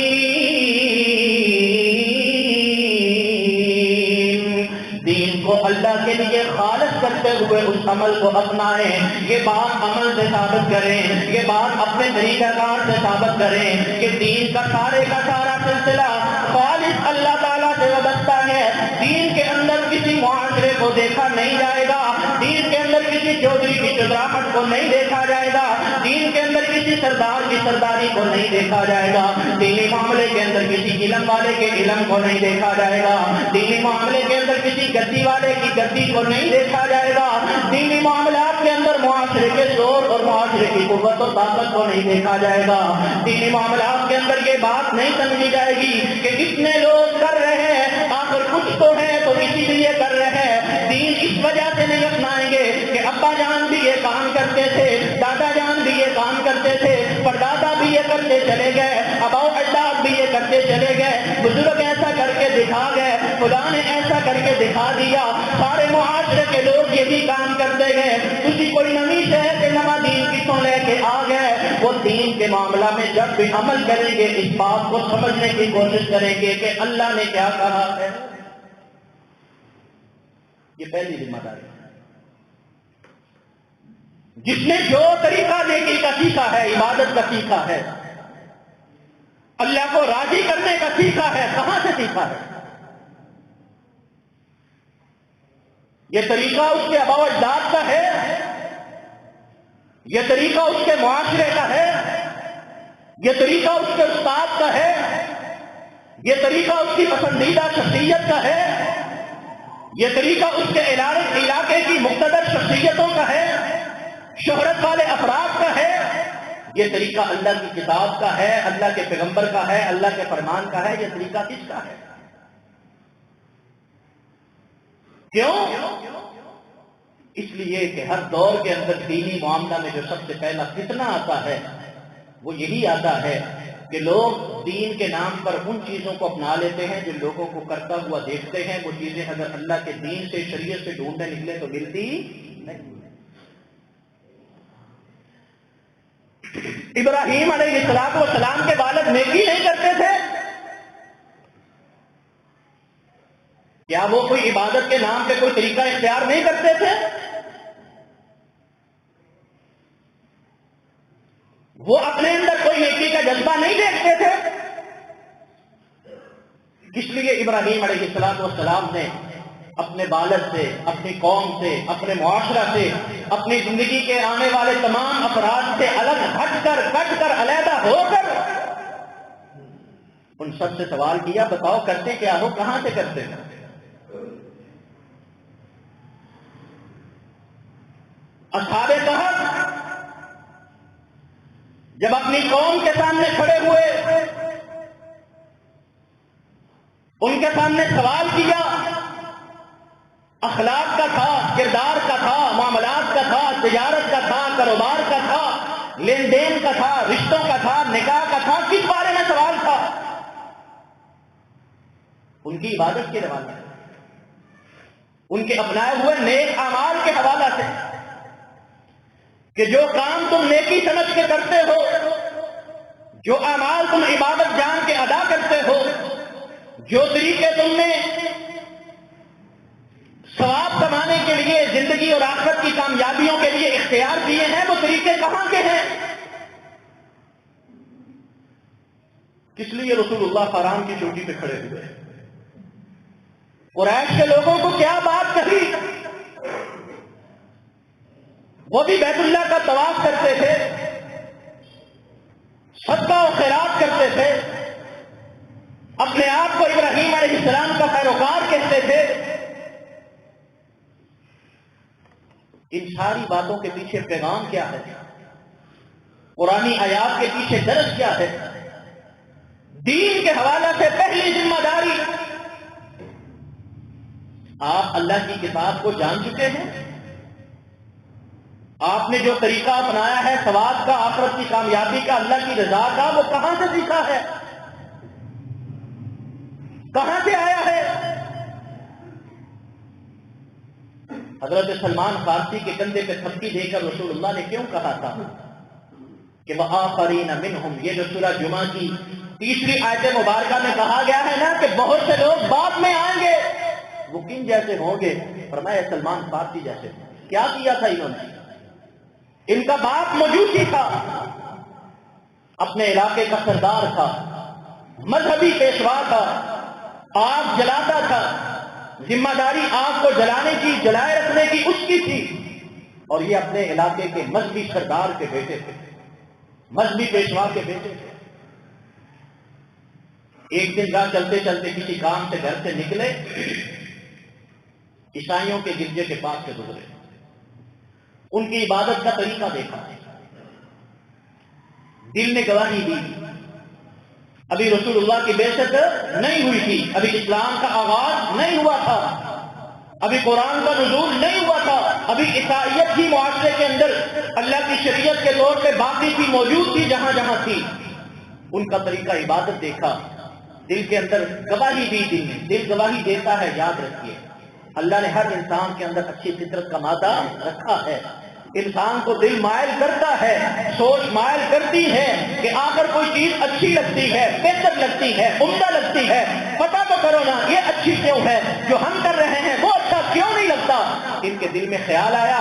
دین کو اللہ کے لیے خالص کرتے ہوئے اس عمل کو اپنائیں۔ یہ بات عمل سے ثابت کریں، یہ بات اپنے طریقہ کار سے ثابت کریں کہ دین کا سارے کا سارا سلسلہ خالص اللہ تعالیٰ سے وابستہ ہے۔ دین کے اندر کسی معاشرے کو دیکھا نہیں جائے گا، دین کے اندر کسی چودھری کی چودراہٹ کو نہیں دیکھا جائے گا، دین کے اندر کسی سردار کی سرداری کو نہیں دیکھا جائے گا، دینی معاملے کے اندر کسی علم والے کے علم کو نہیں دیکھا جائے گا، دینی معاملے کے اندر کسی گدی والے کی گدی کو نہیں دیکھا جائے گا، دینی معاملات کے اندر معاشرے کے زور اور معاشرے کی قوت اور طاقت کو نہیں دیکھا جائے گا، دینی معاملات کے اندر یہ بات نہیں سمجھی جائے گی کہ اتنے لوگ کر رہے ہیں آخر کچھ تو ہے تو اسی لیے کر رہے ہیں۔ دین اس وجہ سے نہیں اپنائیں گے کہ ابا جان بھی یہ کام کرتے تھے، دادا جان بھی یہ کام کرتے تھے، پردادا بھی یہ کرتے چلے گئے، اباؤ اجداد بھی یہ کرتے چلے گئے، بزرگ ایسا کر کے دکھا گئے، خدا نے ایسا کر کے دکھا دیا، سارے معاشرے کے لوگ یہی کام کرتے گئے، کسی کوئی نئی شہر کے نوا دین کتوں لے کے آ گئے۔ وہ دین کے معاملہ میں جب بھی عمل کریں گے اس بات کو سمجھنے کی کوشش کریں گے کہ اللہ نے کیا کہا ہے۔ یہ پہلی ذمہ داری ہے۔ جس نے جو طریقہ نیکی کا سیکھا ہے، عبادت کا سیکھا ہے، اللہ کو راضی کرنے کا سیکھا ہے، کہاں سے سیکھا ہے؟ یہ طریقہ اس کے آباء و اجداد کا ہے، یہ طریقہ اس کے معاشرے کا ہے، یہ طریقہ اس کے استاد کا ہے، یہ طریقہ اس کی پسندیدہ شخصیت کا ہے، یہ طریقہ اس کے علاقے کی مقتدر شخصیتوں کا ہے، شہرت والے افراد کا ہے، یہ طریقہ اللہ کی کتاب کا ہے، اللہ کے پیغمبر کا ہے، اللہ کے فرمان کا ہے، یہ طریقہ کس کا ہے؟ کیوں؟ اس لیے کہ ہر دور کے اندر دینی معاملہ میں جو سب سے پہلا فتنہ آتا ہے وہ یہی آتا ہے کہ لوگ دین کے نام پر ان چیزوں کو اپنا لیتے ہیں جو لوگوں کو کرتا ہوا دیکھتے ہیں، وہ چیزیں اگر اللہ کے دین سے شریعت سے ڈھونڈنے نکلے تو ملتی نہیں۔ ابراہیم علیہ السلام کے والد نیکی نہیں کرتے تھے؟ کیا وہ کوئی عبادت کے نام پہ کوئی طریقہ اختیار نہیں کرتے تھے؟ وہ اپنے اندر کوئی نیکی کا جذبہ نہیں دیکھتے تھے؟ اس لیے ابراہیم علیہ السلام نے اپنے والد سے، اپنی قوم سے، اپنے معاشرہ سے، اپنی زندگی کے آنے والے تمام افراد سے الگ ہٹ کر، کٹ کر، علیحدہ ہو کر ان سب سے سوال کیا، بتاؤ کرتے کیا ہو، کہاں سے کرتے ہیں؟ اصحاب کہف جب اپنی قوم کے سامنے کھڑے ہوئے، ان کے سامنے سوال کیا، اخلاق کا تھا، کردار کا تھا، معاملات کا تھا، تجارت کا تھا، کاروبار کا تھا، لین دین کا تھا، رشتوں کا تھا، نکاح کا تھا، کس بارے میں سوال تھا؟ ان کی عبادت کے حوالے سے، ان کے اپنائے ہوئے نیک اعمال کے حوالہ سے، کہ جو کام تم نیکی سمجھ کے کرتے ہو، جو اعمال تم عبادت جان کے ادا کرتے ہو، جو طریقے تم نے ثواب کمانے کے لیے، زندگی اور آخرت کی کامیابیوں کے لیے اختیار کیے ہیں، وہ طریقے کہاں کے ہیں؟ کس لیے رسول اللہ حرام کی چوٹی پہ کھڑے ہوئے؟ قریش کے لوگوں کو کیا بات کہی؟ وہ بھی بیت اللہ کا طواف کرتے تھے، صدقہ و خیرات کرتے تھے، اپنے آپ کو ابراہیم علیہ السلام کا پیروکار کہتے تھے۔ ان ساری باتوں کے پیچھے پیغام کیا ہے؟ قرآنی آیات کے پیچھے درس کیا ہے؟ دین کے حوالے سے پہلی ذمہ داری، آپ اللہ کی کتاب کو جان چکے ہیں؟ آپ نے جو طریقہ اپنایا ہے ثواب کا، آخرت کی کامیابی کا، اللہ کی رضا کا، وہ کہاں سے سیکھا ہے؟ کہاں سے آیا ہے؟ حضرت سلمان فارسی کے کندھے پہ تھپکی دے کر رسول اللہ نے کیوں کہا تھا کہ وَآخَرِينَ مِنْهُمْ، یہ جو سورہ جمعہ کی تیسری آیت مبارکہ میں کہا گیا ہے نا کہ بہت سے لوگ بعد میں آئیں گے، وہ کن جیسے ہوں گے؟ فرمایا سلمان فارسی جیسے۔ کیا کیا تھا انہوں نے؟ ان کا باپ موجودی تھا، اپنے علاقے کا سردار تھا، مذہبی پیشوا تھا، آگ جلاتا تھا، ذمہ داری آگ کو جلانے کی، جلائے رکھنے کی اس کی تھی، اور یہ اپنے علاقے کے مذہبی سردار کے بیٹے تھے، مذہبی پیشوا کے بیٹے تھے۔ ایک دن راہ چلتے چلتے کسی کام سے گھر سے نکلے، عیسائیوں کے گرجے کے پاس سے گزرے، ان کی عبادت کا طریقہ دیکھا، دل نے گواہی دی۔ ابھی رسول اللہ کی بعثت نہیں ہوئی تھی، ابھی اسلام کا آغاز نہیں ہوا تھا، ابھی قرآن کا نزول نہیں ہوا تھا، ابھی عیسائیت کی معاشرے کے اندر اللہ کی شریعت کے طور پہ باقی تھی، موجود تھی جہاں جہاں تھی۔ ان کا طریقہ عبادت دیکھا، دل کے اندر گواہی دی۔ دل گواہی دیتا ہے، یاد رکھیے اللہ نے ہر انسان کے اندر اچھی فطرت کا مادہ رکھا ہے، انسان کو دل مائل کرتا ہے، سوچ مائل کرتی ہے کہ آخر کوئی چیز اچھی لگتی ہے، بہتر لگتی ہے، عمدہ لگتی ہے، پتہ تو کرو نا یہ اچھی کیوں ہے، جو ہم کر رہے ہیں وہ اچھا کیوں نہیں لگتا۔ ان کے دل میں خیال آیا،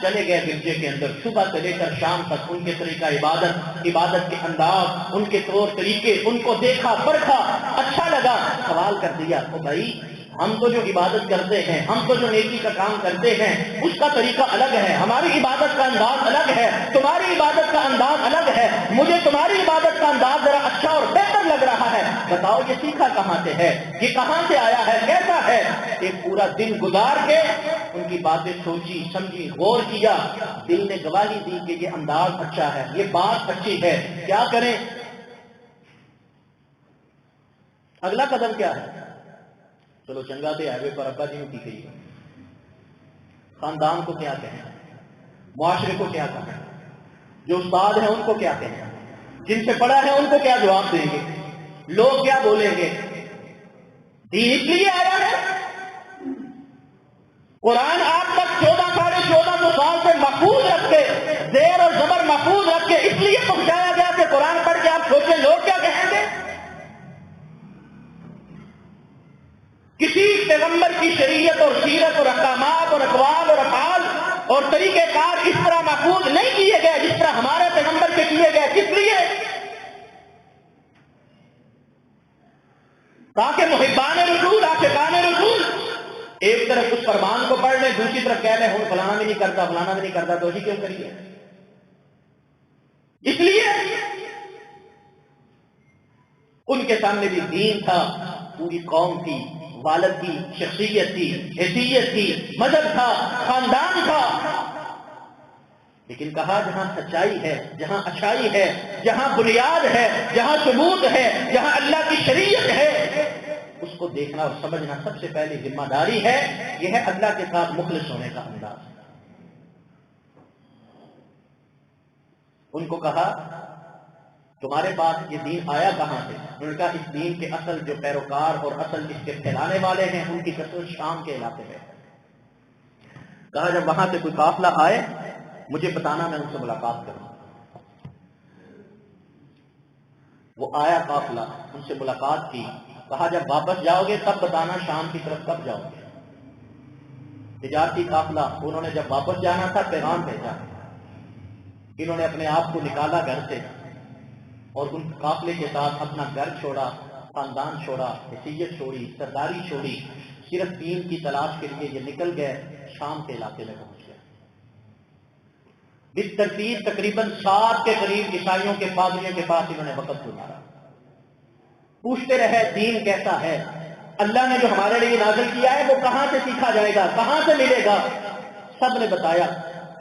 چلے گئے گرجے کے اندر، صبح سے لے کر شام تک ان کے طریقہ عبادت کے انداز، ان کے طور طریقے، ان کو دیکھا پرکھا، اچھا لگا، سوال کر دیا تو بھائی ہم تو جو عبادت کرتے ہیں، ہم تو جو نیکی کا کام کرتے ہیں اس کا طریقہ الگ ہے، ہماری عبادت کا انداز الگ ہے، تمہاری عبادت کا انداز الگ ہے، مجھے تمہاری عبادت کا انداز ذرا اچھا اور بہتر لگ رہا ہے، بتاؤ یہ سیکھا کہاں سے ہے، یہ کہاں سے آیا ہے، کیسا ہے؟ ایک پورا دن گزار کے ان کی باتیں سوچی سمجھی، غور کیا، دل نے گواہی دی کہ یہ انداز اچھا ہے، یہ بات اچھی ہے، کیا کریں؟ اگلا قدم کیا ہے؟ چلو چنگا دے ہائیوے پر ابا جی کی گئی، خاندان کو کیا کہیں، معاشرے کو کیا کہیں، جو استاد ہیں ان کو کیا کہیں، جن سے پڑھا ہے ان کو کیا جواب دیں گے، لوگ کیا بولیں گے؟ دین اس لیے آیا ہے، قرآن آپ تک 14,500 سال سے محفوظ رکھ کے، زیر اور زبر محفوظ رکھ کے اس لیے پہنچایا گیا کہ قرآن پڑھ کے آپ سوچیں لوگ کیا کہیں گے۔ کسی پیغمبر کی شریعت اور سیرت اور احکامات اور اقوال اور افعال اور طریقہ کار اس طرح محفوظ نہیں کیے گئے جس طرح ہمارے پیغمبر کے کیے گئے، کس لیے؟ تاکہ محبان رسول، عاشقان رسول ایک طرف اس فرمان کو پڑھ لیں، دوسری طرف کہہ لیں ہوں فلانا بھی نہیں کرتا، فلانا بھی نہیں کرتا، تو ہی کیوں کریے؟ اس لیے ان کے سامنے بھی دین تھا، پوری قوم تھی، والد کی شخصیت تھی، حیثیت تھی، مذہب تھا، خاندان تھا، لیکن کہا جہاں سچائی ہے، جہاں اچھائی ہے، جہاں بنیاد ہے، جہاں ثبوت ہے، جہاں اللہ کی شریعت ہے، اس کو دیکھنا اور سمجھنا سب سے پہلی ذمہ داری ہے۔ یہ ہے اللہ کے ساتھ مخلص ہونے کا انداز۔ ان کو کہا تمہارے پاس یہ دین آیا کہاں سے؟ انہوں نے کہا اس دین کے اصل جو پیروکار اور اصل اس کے پھیلانے والے ہیں ان کی کثرت شام کے علاقے میں۔ کہا جب وہاں سے کوئی قافلہ آئے مجھے بتانا، میں ان سے ملاقات کروں۔ وہ آیا قافلہ، ان سے ملاقات کی، کہا جب واپس جاؤ گے تب بتانا شام کی طرف کب جاؤ گے۔ تجارتی قافلہ، انہوں نے جب واپس جانا تھا پیغام بھیجا، انہوں نے اپنے آپ کو نکالا گھر سے اور ان قافلے کے ساتھ اپنا گھر چھوڑا، خاندان چھوڑا، حیثیت چھوڑی، سرداری چھوڑی، صرف دین کی تلاش کے لیے یہ نکل گئے، شام کے علاقے میں پہنچ گئے۔ بالترتیب تقریباً 7 کے قریب عیسائیوں کے پادریوں کے پاس انہوں نے وقت گزارا، پوچھتے رہے دین کیسا ہے، اللہ نے جو ہمارے لیے نازل کیا ہے وہ کہاں سے سیکھا جائے گا، کہاں سے ملے گا؟ سب نے بتایا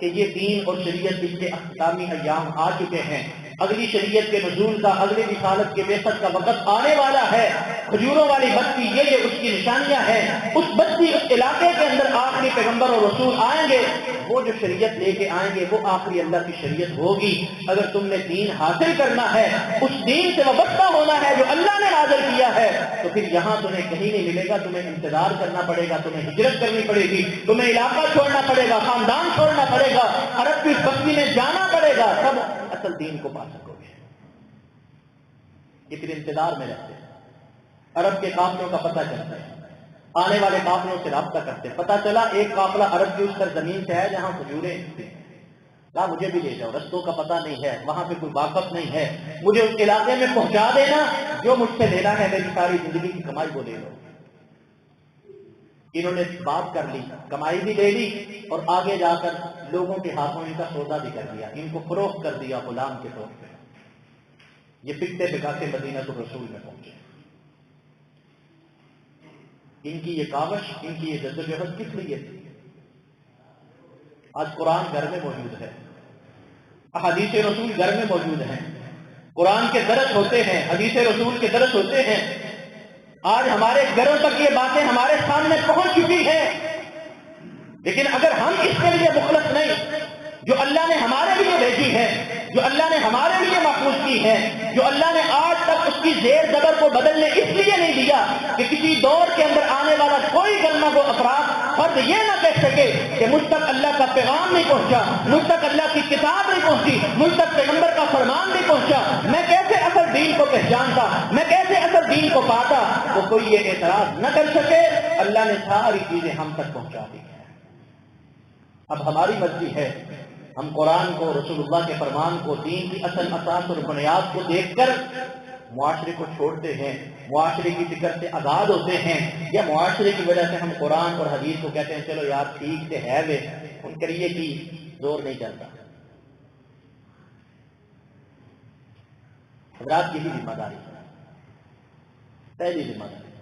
کہ یہ دین اور شریعت اس کے اختتامی ایام آ چکے ہیں، اگلی شریعت کے نزول کا، اگلی رسالت کے بعثت کا وقت آنے والا ہے، کھجوروں والی بستی یہ اس کی نشانیاں ہیں، اس بستی اس علاقے کے اندر آخری پیغمبر اور رسول آئیں گے، وہ جو شریعت لے کے آئیں گے وہ آخری اللہ کی شریعت ہوگی، اگر تم نے دین حاصل کرنا ہے، اس دین سے وابستہ ہونا ہے جو اللہ نے نازل کیا ہے، تو پھر یہاں تمہیں کہیں نہیں ملے گا، تمہیں انتظار کرنا پڑے گا، تمہیں ہجرت کرنی پڑے گی، تمہیں علاقہ چھوڑنا پڑے گا، خاندان چھوڑنا پڑے گا، عرب کی اس بستی میں جانا پڑے گا، تب اصل دین کو پا سکو گے۔ یہ پھر انتظار میں رہتے ہیں، عرب کے قافلوں کا پتہ چلتا ہے، آنے والے قافلوں سے رابطہ کرتے، پتہ چلا ایک قافلہ عرب کی اس سرزمین سے ہے جہاں کھجوریں تھیں، کہا مجھے بھی لے جاؤ، رستوں کا پتہ نہیں ہے، وہاں پہ کوئی واقف نہیں ہے، مجھے اس علاقے میں پہنچا دینا، جو مجھ سے لینا ہے میری ساری زندگی کی کمائی وہ لے لو۔ انہوں نے بات کر لی، کمائی بھی لے لی، اور آگے جا کر لوگوں کے ہاتھوں ان کا سودا بھی کر دیا، ان کو فروخت کر دیا غلام کے طور پہ۔ یہ بکتے بکاتے مدینہ الرسول میں پہنچے۔ ان کی یہ کاوش، ان کی یہ جدوجہد کس لیے تھی؟ آج قرآن گھر میں موجود ہے، احادیث رسول گھر میں موجود ہیں، قرآن کے درس ہوتے ہیں، حدیث رسول کے درس ہوتے ہیں، آج ہمارے گھروں تک یہ باتیں ہمارے سامنے پہنچ چکی ہیں، لیکن اگر ہم اس کے لیے مخلص نہیں، جو اللہ نے ہمارے لیے بھیجی ہے، جو اللہ نے ہمارے لیے محفوظ کی ہے، جو اللہ نے آج تک اس کی زیر زبر کو بدلنے اس لیے نہیں دیا کہ کسی دور کے اندر آنے والا کوئی کلمہ کو افراد فرد یہ نہ کہہ سکے کہ مجھ تک اللہ کا پیغام نہیں پہنچا، مجھ تک اللہ کی کتاب نہیں پہنچی، مجھ تک پیغمبر کا فرمان نہیں پہنچا، میں کیسے اصل دین کو پہچانتا، میں کیسے اصل دین کو پاتا، تو کوئی یہ اعتراض نہ کر سکے۔ اللہ نے ساری چیزیں ہم تک پہنچا دی ہیں، اب ہماری مرضی ہے ہم قرآن کو، رسول اللہ کے فرمان کو، دین کی اصل اساس اور بنیاد کو دیکھ کر معاشرے کو چھوڑتے ہیں، معاشرے کی فکر سے آزاد ہوتے ہیں، یا معاشرے کی وجہ سے ہم قرآن اور حدیث کو کہتے ہیں چلو یار ٹھیک سے ہے وے، ان کے لیے کی زور نہیں چلتا۔ حضرات یہی ذمہ داری ہے، پہلی ذمہ داری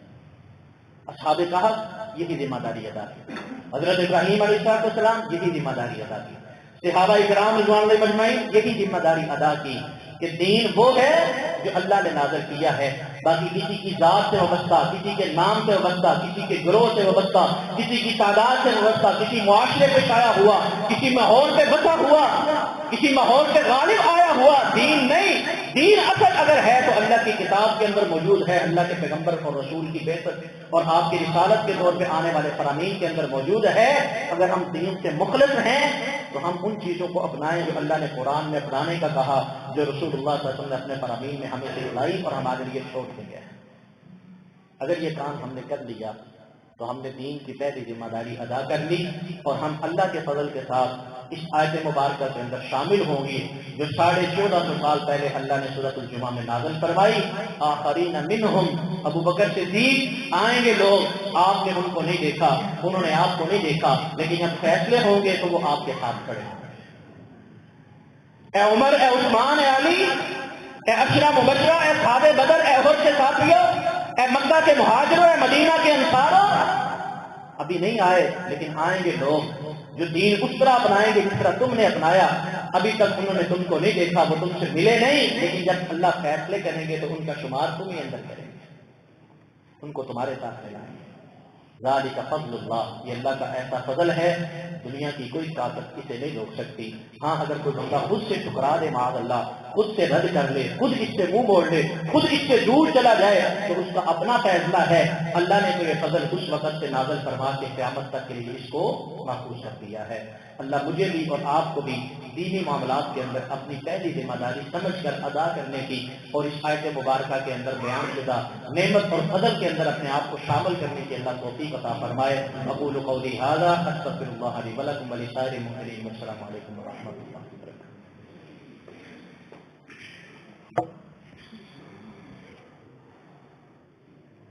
اصحاب کہف یہی ذمہ داری ادا کی، حضرت ابراہیم علیہ السلام یہی ذمہ داری ادا کی، صحابہ کرام رضوان اللہ مجمعین یہی ذمہ داری ادا کی کہ دین وہ ہے جو اللہ نے نازل کیا ہے، باقی کسی کی ذات سے وابستہ، کسی کے نام سے وابستہ، کسی کے گروہ سے وابستہ، کسی کی تعداد سے وابستہ، کسی معاشرے پہ چھایا ہوا، کسی ماحول پہ بسا ہوا، کسی ماحول پہ غالب آیا ہوا دین نہیں۔ دین اصل اگر ہے تو اللہ کی کتاب کے اندر موجود ہے، اللہ کے پیغمبر اور رسول کی بعثت اور آپ کی رسالت کے طور پہ آنے والے فرامین کے اندر موجود ہے۔ اگر ہم دین سے مخلص ہیں تو ہم ان چیزوں کو اپنائیں جو اللہ نے قرآن میں اپنانے کا کہا، جو رسول اللہ صلی اللہ علیہ وسلم نے اپنے فرامین میں ہمیں سکھلائی اور ہمارے لیے چھوڑ کے گئے۔ اگر یہ کام ہم نے کر لیا تو ہم نے دین کی پہلی ذمہ داری ادا کر لی، اور ہم اللہ کے فضل کے ساتھ اس آیت مبارکہ کے اندر شامل ہوں گے جو 1450 سال پہلے اللہ نے سورۃ الجمعہ میں نازل فرمائی۔ آخرین منہم، ابو بکر صدیق، آئیں گے لوگ آپ نے ان کو نہیں دیکھا، انہوں نے آپ کو نہیں دیکھا، لیکن جب فیصلے ہوں گے تو وہ آپ کے ساتھ کھڑے ہوں گے۔ اے عمر، اے عثمان، اے علی، اے عشرہ مبشرہ، اے اصحاب بدر، اے احد کے ساتھیوں، اے مکہ کے مہاجروں، اے مدینہ کے انصاروں، ابھی نہیں آئے لیکن آئیں گے لوگ جو دین اس طرح اپنائیں گے جس طرح تم نے اپنایا۔ ابھی تک انہوں نے تم کو نہیں دیکھا، وہ تم سے ملے نہیں، لیکن جب اللہ فیصلے کریں گے تو ان کا شمار تم ہی اندر کریں گے، ان کو تمہارے ساتھ ملائیں گے۔ ذالک فضل اللہ، یہ اللہ کا ایسا فضل ہے دنیا کی کوئی طاقت اسے نہیں روک سکتی۔ ہاں اگر کوئی بندہ خود سے ٹکرا دے معاذ اللہ، خود سے رد کر لے، خود اس سے منہ موڑ لے، خود اس سے دور چلا جائے تو اس کا اپنا فیصلہ ہے۔ اللہ نے تو یہ فضل اس وقت سے نازل فرما کے قیامت تک کے لیے اس کو محفوظ کر دیا ہے۔ اللہ مجھے بھی اور آپ کو بھی دینی معاملات کے اندر اپنی پہلی ذمہ داری سمجھ کر ادا کرنے کی اور اس آیت مبارکہ کے اندر بیان شدہ نعمت اور فضل کے اندر اپنے آپ کو شامل کرنے کی اللہ توفیق عطا فرمائے۔ اقول قولی ھذا استغفر اللہ لی ولکم ولسائر المؤمنین۔ السلام علیکم ورحمۃ اللہ۔